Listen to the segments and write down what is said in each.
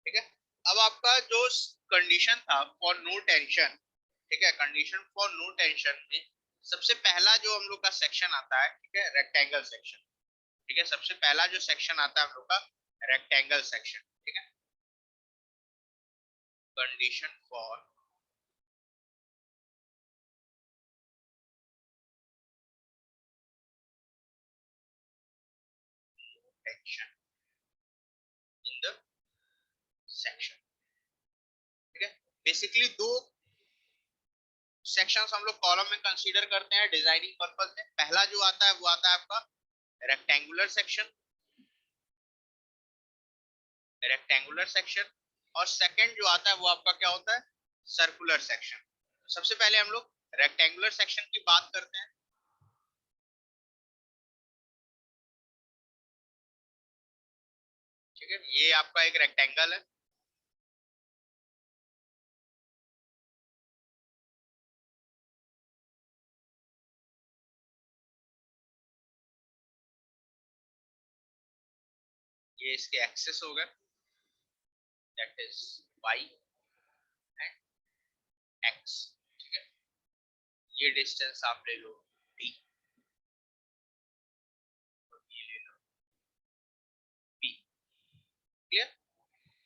ठीक है। अब आपका जो कंडीशन था फॉर नो टेंशन, ठीक है, कंडीशन फॉर नो टेंशन में सबसे पहला जो हम लोग का सेक्शन आता है, ठीक है, रेक्टेंगल सेक्शन। ठीक है, सबसे पहला जो सेक्शन आता है हम लोग का रेक्टेंगल सेक्शन। ठीक है, condition for tension in the section. ठीक है, बेसिकली दो सेक्शंस हम लोग कॉलम में कंसीडर करते हैं डिजाइनिंग पर्पस से। पहला जो आता है वो आता है आपका रेक्टेंगुलर सेक्शन, रेक्टेंगुलर सेक्शन, और सेकंड जो आता है वो आपका क्या होता है, सर्कुलर सेक्शन। सबसे पहले हम लोग रेक्टेंगुलर सेक्शन की बात करते हैं। ठीक है, ये आपका एक रेक्टेंगल है, ये इसके एक्सेस होगा, that is Y and X. ठीक है, ये डिस्टेंस आप ले लो डी, और ये ले लो बी। क्लियर?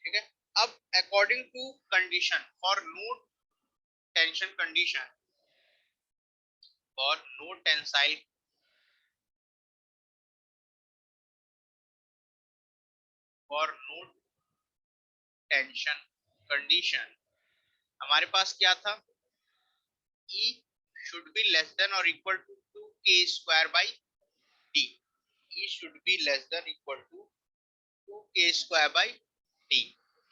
ठीक है, अब according to condition for no tension condition, for no tensile, for no tension condition, हमारे पास क्या था, E should be less than or equal to 2k square by d। E should be less than equal to 2k square by d।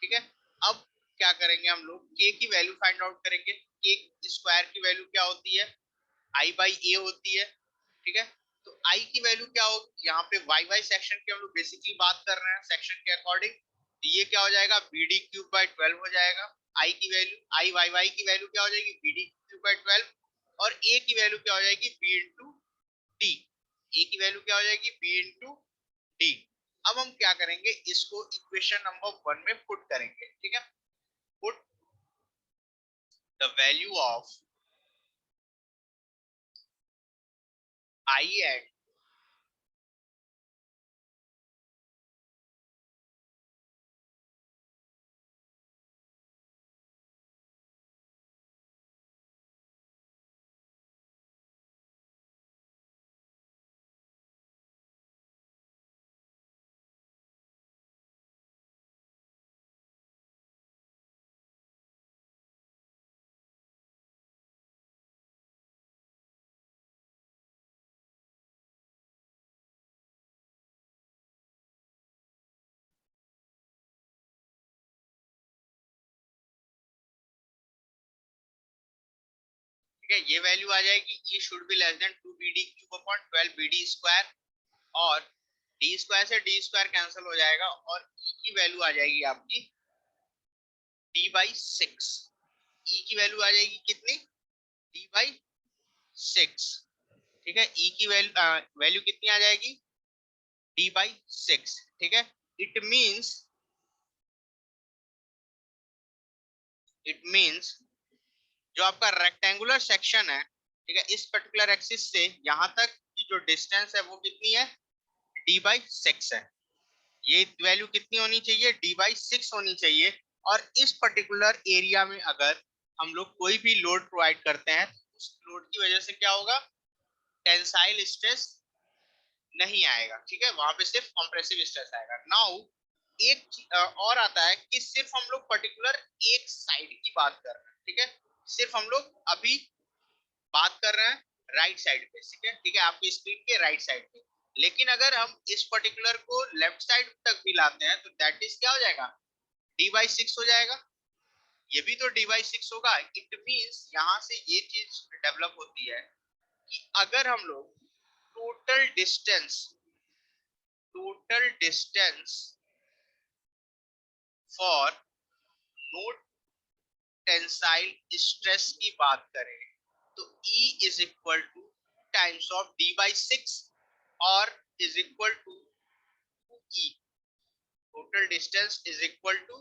ठीक है, अब क्या करेंगे हम लोग, k की वैल्यू फाइंड आउट करेंगे। k स्क्वायर की वैल्यू क्या होती है, i by a होती है। ठीक है, तो i की वैल्यू क्या होगी, यहाँ पे y y सेक्शन की हम लोग बेसिकली बात कर रहे हैं सेक्शन के अकॉर्डिंग, तो ये क्या हो जाएगा, bd क्यूब बाई 12 हो जाएगा। i की वैल्यू, i y y की वैल्यू क्या हो जाएगी, bd क्यूब बाई 12, और a की वैल्यू क्या हो जाएगी, b इंटू डी। a की वैल्यू क्या हो जाएगी, b इंटू डी। अब हम क्या करेंगे, इसको इक्वेशन नंबर 1 में पुट करेंगे। ठीक है, put the value of i and ठीक है, ये वैल्यू आ जाएगी, e should be less then 2 bd cube upon 12 bd square, और डी स्क्वायर से डी स्क्वायर कैंसिल हो जाएगा, और e की वैल्यू आ जाएगी आपकी d बाई 6। e की वैल्यू आ जाएगी कितनी, d बाई 6। ठीक है, e की वैल्यू कितनी आ जाएगी, d बाई 6। ठीक है, इट मींस, इट मींस जो आपका रेक्टेंगुलर सेक्शन है, ठीक है, इस पर्टिकुलर एक्सिस से यहां तक की जो डिस्टेंस है वो कितनी है, d बाई 6 है। ये वैल्यू कितनी होनी चाहिए, d बाई 6 होनी चाहिए। और इस पर्टिकुलर एरिया में अगर हम लोग कोई भी लोड प्रोवाइड करते हैं, उस लोड की वजह से क्या होगा, टेंसाइल स्ट्रेस नहीं आएगा। ठीक है, वहां पे सिर्फ कंप्रेसिव स्ट्रेस आएगा। नाउ एक और आता है कि सिर्फ हम लोग पर्टिकुलर एक साइड की बात कर रहे हैं। ठीक है, सिर्फ हम लोग अभी बात कर रहे हैं राइट साइड पे। ठीक है, ठीक है, आपकी स्क्रीन के राइट साइड पे। लेकिन अगर हम इस पर्टिकुलर को लेफ्ट साइड तक भी लाते हैं तो दैट इज क्या हो जाएगा, डी बाई 6 हो जाएगा। ये भी तो डी बाई 6 होगा। इट मींस यहां से ये चीज डेवलप होती है कि अगर हम लोग total distance, total distance for no tensile stress की बात करें तो E is equal to times of D by 6, और is equal to E, total distance is equal to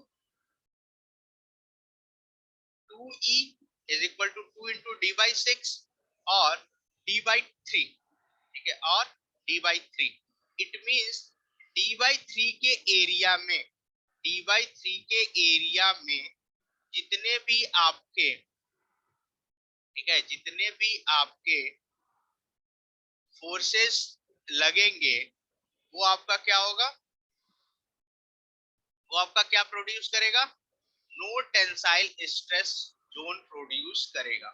2E is equal to 2 into D by 6 और D by 3, ठीक है, और D by 3। It means D by 3 के area में, D by 3 के area में जितने भी आपके, ठीक है, जितने भी आपके फोर्सेस लगेंगे वो आपका क्या होगा, वो आपका क्या प्रोड्यूस करेगा, no tensile stress zone produce करेगा।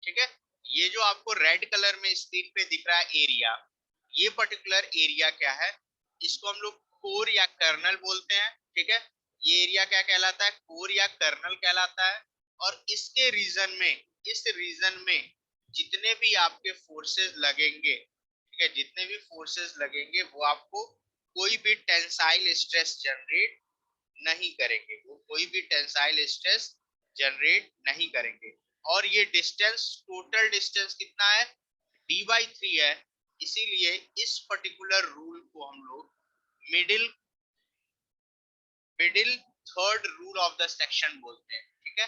ठीक है, ये जो आपको रेड कलर में स्क्रीन पे दिख रहा है एरिया, ये पर्टिकुलर एरिया क्या है, इसको हम लोग कोर या कर्नल बोलते हैं। ठीक है, ये एरिया क्या कहलाता है, कोर या कर्नल कहलाता है। और इसके रीजन में, इस रीजन में जितने भी आपके फोर्सेस लगेंगे, ठीक है, जितने भी फोर्सेस लगेंगे वो आपको कोई भी टेंसाइल स्ट्रेस जनरेट नहीं करेंगे, वो कोई भी टेंसाइल स्ट्रेस जनरेट नहीं करेंगे। और ये डिस्टेंस, टोटल डिस्टेंस कितना है, डी बाई 3 है। इसीलिए इस पर्टिकुलर रूल को हम लोग middle middle third rule of the section बोलते हैं। ठीक है,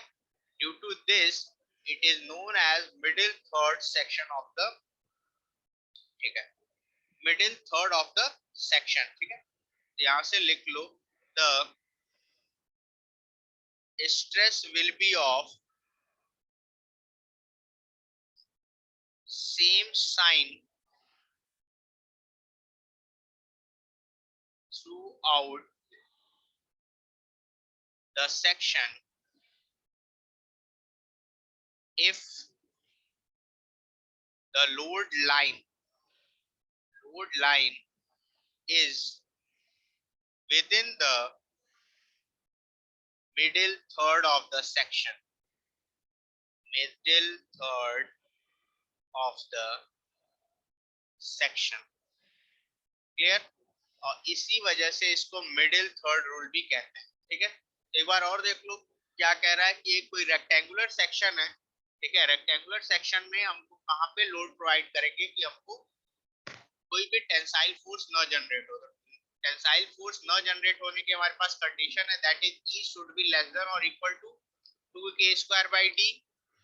due to this it is known as middle third section of the, ठीक है, middle third of the section. ठीक है, यहां से लिख लो, the stress will be of same sign throughout the section if the load line is within the middle third of the section, middle third of the section। Clear, और इसी वजह से इसको मिडिल थर्ड रूल भी कहते हैं। ठीक है, एक बार और देख लो क्या कह रहा है कि एक कोई रेक्टेंगुलर सेक्शन है, ठीक है, रेक्टेंगुलर सेक्शन में हमको कहां पे लोड प्रोवाइड करेंगे कि हमको कोई भी टेंसाइल फोर्स न जनरेट हो। टेंसाइल फोर्स न जनरेट होने की हमारे पास कंडीशन है, that is E should be less than और equal to 2k square by D.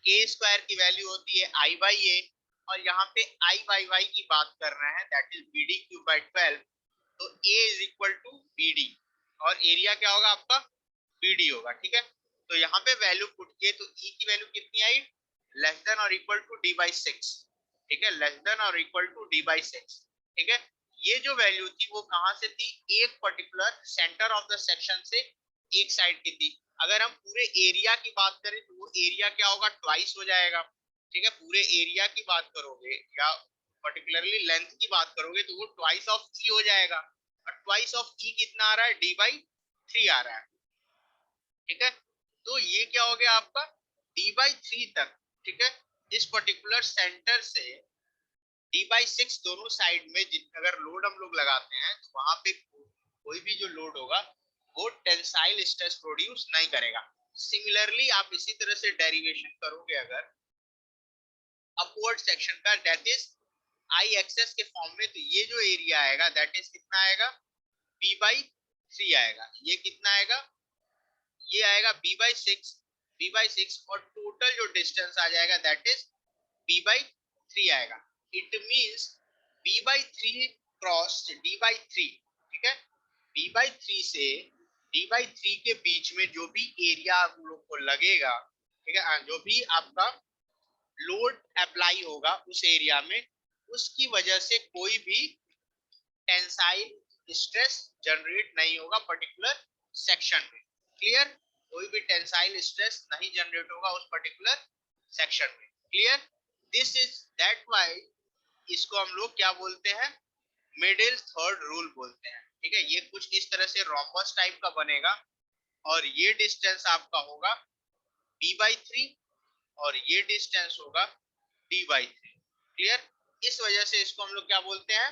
K square की वैल्यू होती है आई बाई ए, और यहाँ पे आई बाई वाई की बात कर रहे हैं, that is B D cube by 12। तो A is equal to B D और एरिया क्या होगा आपका, बी डी होगा। ठीक है, तो यहाँ पे वैल्यू पुट किए तो ई की वैल्यू कितनी आई, लेस देन और इक्वल टू डी बाई 6। ठीक है, लेस देन और इक्वल टू डी बाई 6। ठीक है, ये जो वैल्यू थी वो कहां से थी, एक particular centre of the section से एक साइड की थी। अगर हम पूरे एरिया की बात करें तो वो एरिया क्या होगा, ट्वाइस हो जाएगा। ठीक है, पूरे एरिया की बात करोगे या पर्टिकुलरली लेंथ की बात करोगे तो वो ट्वाइस ऑफ ई हो जाएगा। और ट्वाइस ऑफ ई कितना आ रहा है, डी बाई 3 आ रहा है। ठीक है, तो ये क्या हो गया आपका, डी बाई 3 तक। ठीक है, इस पर्टिकुलर सेंटर से डी बाई 6 दोनों साइड में अगर लोड हम लोग लगाते हैं तो वहां पे कोई भी जो लोड होगा वो टेंसाइल स्ट्रेस प्रोड्यूस नहीं करेगा। सिमिलरली आप इसी तरह से डेरिवेशन करोगे अगर अपवर्ड सेक्शन का, दैट इज आई एक्सेस के फॉर्म में, तो ये जो एरिया आएगा दैट इज कितना आएगा, बी बाई 3 आएगा। ये कितना आएगा, ये आएगा बी बाई 6, बी बाई 6, और टोटल जो डिस्टेंस आ जाएगा दैट इज बी बाई 3 आएगा। It means B by 3 cross D by 3। ठीक है, बी बाई 3 से डी बाई 3 के बीच में जो भी एरिया आप लोग को लगेगा, ठीक है, जो भी आपका लोड अप्लाई होगा उस एरिया में, उसकी वजह से कोई भी टेंसाइल स्ट्रेस जनरेट नहीं होगा पर्टिकुलर सेक्शन में। क्लियर, कोई भी टेंसाइल स्ट्रेस नहीं जनरेट होगा उस पर्टिकुलर सेक्शन में। Clear, this is that why इसको हम लोग क्या बोलते हैं, मिडिल थर्ड रूल बोलते हैं। ठीक है, ये कुछ इस तरह से रोम्बस टाइप का बनेगा और ये डिस्टेंस आपका होगा b बाई 3 और ये डिस्टेंस होगा d बाई 3। क्लियर, इस वजह से इसको हम लोग क्या बोलते हैं,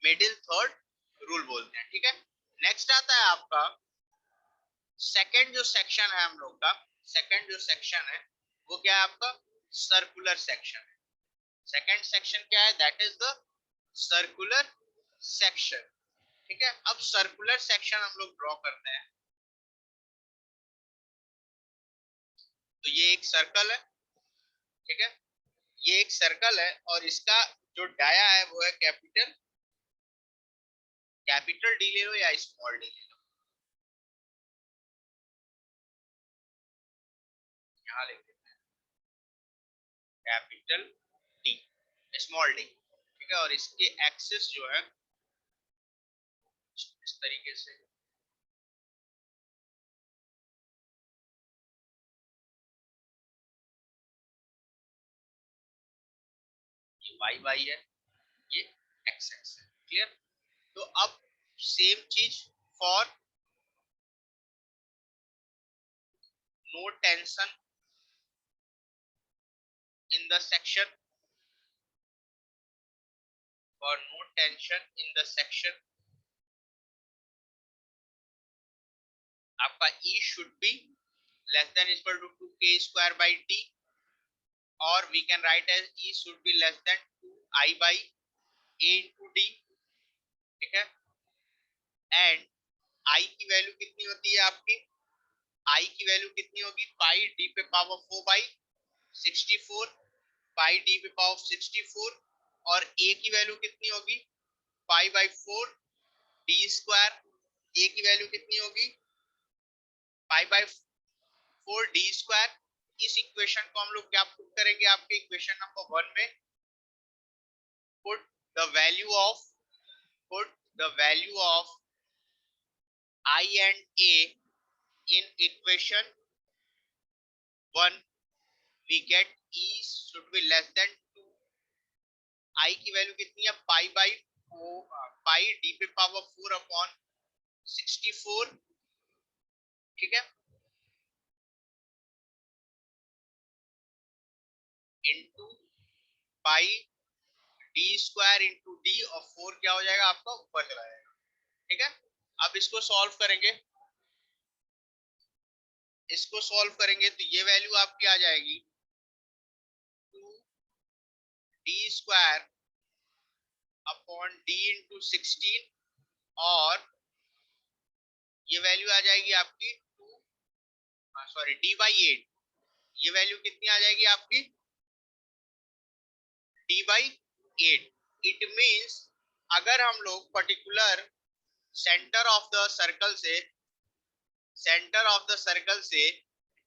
मिडिल थर्ड रूल बोलते हैं। ठीक है, नेक्स्ट आता है आपका सेकंड जो सेक्शन है हम लोग का, सेकंड जो सेक्शन है वो क्या है आपका, सर्कुलर सेक्शन है। सेकंड सेक्शन क्या है, that is the circular section. ठीक है, अब सर्कुलर सेक्शन हम लोग ड्रॉ करते हैं। तो ये एक सर्कल है, ठीक है, ये एक सर्कल है और इसका जो डाया है वो है कैपिटल डी ले लो या स्मॉल डी ले लो, यहाँ लिख देते हैं कैपिटल डी स्मॉल डी, ठीक है, और इसके एक्सिस जो है इस तरीके से ये वाई वाई है, ये एक्स एक्स है, क्लियर। तो अब सेम चीज for no tension in the section, for no tension in the section आपका E should be less than equal to 2k square by t, or we can write as E should be less than 2I by a into d, ठीक है। And I की value कितनी होती है आपकी, I की value कितनी होगी, पाई d पे पावर 4 by 64, पाई d पे पावर 64, और A की वैल्यू कितनी होगी, pi by 4 d square, A की वैल्यू कितनी होगी, पाई बाई 4 d स्क्वायर। इस इक्वेशन को हम लोग क्या पुट करेंगे आपके इक्वेशन नंबर 1 में, put the value of put the value of I and A in equation 1, we get E should be less than 2, I की वैल्यू कितनी है, पाई बाई 4, पाई d पे पावर 4 अपॉन 64, ठीक है, into पाई d square into d, और 4 क्या हो जाएगा आपका ऊपर चला जाएगा, ठीक है। अब इसको सॉल्व करेंगे, इसको सॉल्व करेंगे तो ये वैल्यू आपकी आ जाएगी 2d square upon d into 16, और ये वैल्यू आ जाएगी आपकी 2 d/8, ये वैल्यू कितनी आ जाएगी आपकी d/8। इट मींस अगर हम लोग particular centre of the circle से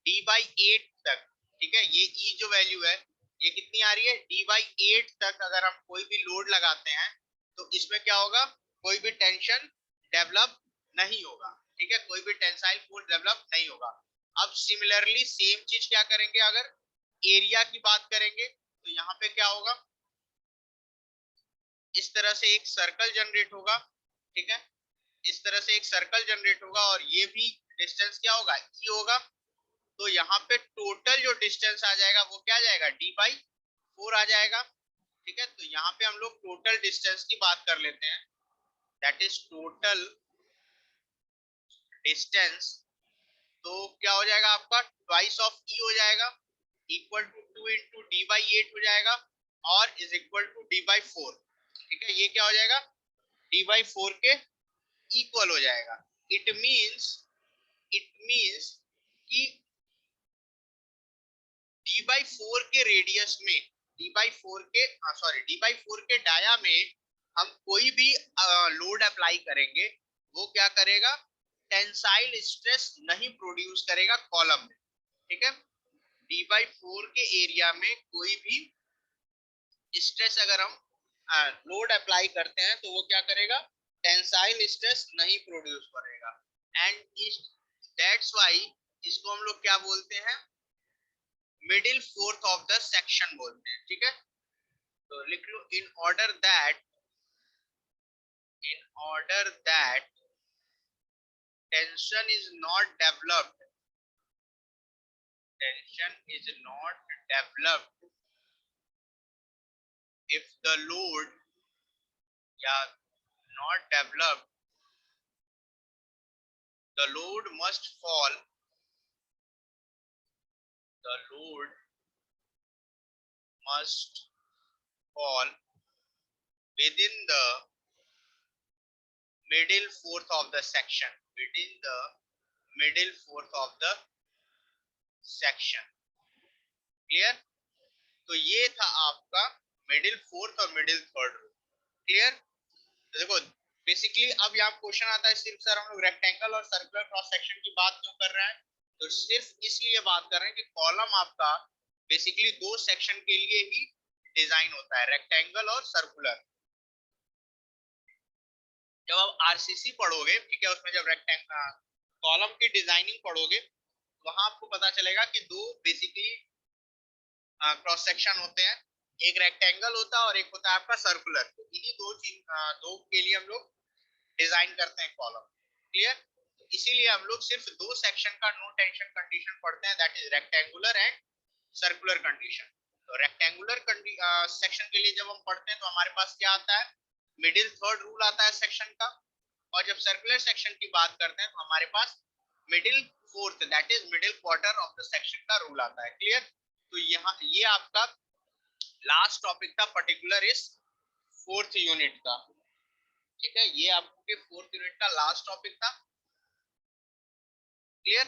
d/8 तक, ठीक है, ये E जो वैल्यू है ये कितनी आ रही है, d/8 तक अगर हम कोई भी लोड लगाते हैं तो इसमें क्या होगा, कोई भी टेंशन डेवलप नहीं होगा, ठीक है, कोई भी टेंसाइल फोर्स डेवलप नहीं होगा। अब सिमिलरली सेम चीज क्या करेंगे, अगर एरिया की बात करेंगे तो यहाँ पे क्या होगा, इस तरह से एक सर्कल जनरेट होगा, ठीक है, इस तरह से एक सर्कल जनरेट होगा, और ये भी डिस्टेंस क्या होगा, E होगा। तो यहाँ पे टोटल जो डिस्टेंस आ जाएगा वो क्या आ जाएगा, d/4 आ जाएगा, ठीक है। तो यहाँ पे हम लोग टोटल डिस्टेंस की बात कर लेते हैं, दैट इज टोटल डिस्टेंस। तो क्या हो जाएगा आपका, ट्वाइस ऑफ E हो जाएगा, इक्वल टू 2 इंटू d/8 हो जाएगा, और इज इक्वल टू d/4, ठीक है, ये क्या हो जाएगा, d/4 के इक्वल हो जाएगा। इट मींस कि d/4 के रेडियस में, d/4 के डाया में हम कोई भी लोड अप्लाई करेंगे वो क्या करेगा, टेंसाइल स्ट्रेस नहीं प्रोड्यूस करेगा कॉलम में, ठीक है। d/4 के एरिया में कोई भी स्ट्रेस अगर हम लोड अप्लाई करते हैं तो वो क्या करेगा, टेंसाइल स्ट्रेस नहीं प्रोड्यूस करेगा। एंड दैट्स व्हाई इसको हम लोग क्या बोलते हैं, middle fourth of the section बोलते हैं, ठीक है। तो लिख लो, in order that tension is not developed, if the load या not developed, the load must fall, the load must fall within the middle fourth of the section, with in the middle fourth of the section. Clear? तो ये था आपका middle fourth और middle third rule. Clear? तो देखो basically अब यहाँ question आता है सिर्फ सर हम लोग रेक्टेंगल और सर्कुलर क्रॉस सेक्शन की बात क्यों कर रहे हैं, तो सिर्फ इसलिए बात कर रहे हैं कि कॉलम आपका बेसिकली दो सेक्शन के लिए ही डिजाइन होता है, रेक्टेंगल और सर्कुलर। जब आप आरसीसी पढ़ोगे, ठीक है, उसमें जब रेक्टेंगल कॉलम की डिजाइनिंग पढ़ोगे वहां आपको पता चलेगा कि दो बेसिकली क्रॉस सेक्शन होते हैं, एक रेक्टेंगल होता है और एक होता है आपका सर्कुलर। तो इन्हीं दो चीज दो के लिए हम लोग डिजाइन करते हैं कॉलम। क्लियर? तो इसीलिए हम लोग सिर्फ दो सेक्शन का नो टेंशन कंडीशन पढ़ते हैं, that is rectangular and circular condition. तो रेक्टेंगुलर सेक्शन के लिए जब हम पढ़ते हैं तो हमारे पास क्या आता है, मिडिल थर्ड रूल आता है सेक्शन का, और जब सर्कुलर सेक्शन की बात करते हैं तो हमारे पास middle fourth that is middle quarter of the section का रूल आता है। क्लियर? तो यहाँ ये आपका लास्ट टॉपिक था पर्टिकुलर इस फोर्थ यूनिट का। ठीक है, ये आपके फोर्थ यूनिट का लास्ट टॉपिक था। क्लियर?